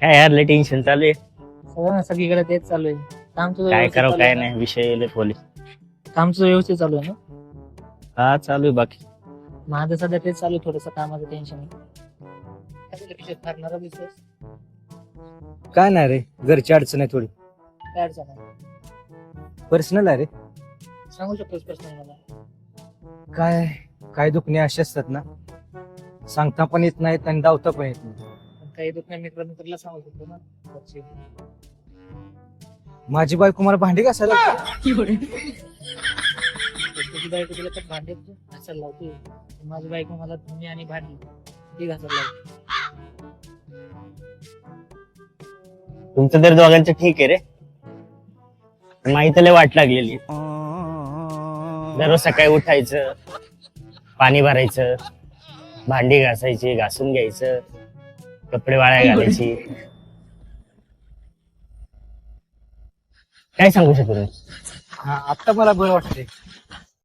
काय यार लय टेन्शन चालू आहे. सगळीकडे तेच चालू आहे. काम तुझं काय व्यवस्थित करावं चालू काय आहे ना? नाही विषय लय पोलीस. काम तुझं व्यवस्थित चालू आहे ना? हा चालू आहे बाकी. माझं सध्या तेच चालू आहे, थोडंसं कामाचं टेन्शन आहे. काय झालं, विषय ठरणारा बिझनेस काय नाही रे, घरची अडचण आहे थोडी. काय अडचण आहे? पर्सनल आहे रे. सांगू शकतोस पर्सनल मला? काय काय दुखणे असे असतात ना, सांगता पण येत नाहीत आणि धावता पण येत नाही. पण काही दुखण्या मित्राला सांगू शकतो ना घरचे. माझी बायको मला भांडी घासायला लावते. तुझी बायको तुला तर भांडे घासायला लावते. माझी बायको मला धुणे आणि भांडी ती घासायला लावते. तुमचं तर दोघांचं ठीक आहे रे. माहिती लय वाट लागलेली. दररोज सकाळी उठायचं, पाणी भरायचं, भांडी घासायची, घासून घ्यायचं, कपडे वाळ्या घालायची. काय सांगू शकतो मी? हा आता मला बरं वाटतंय.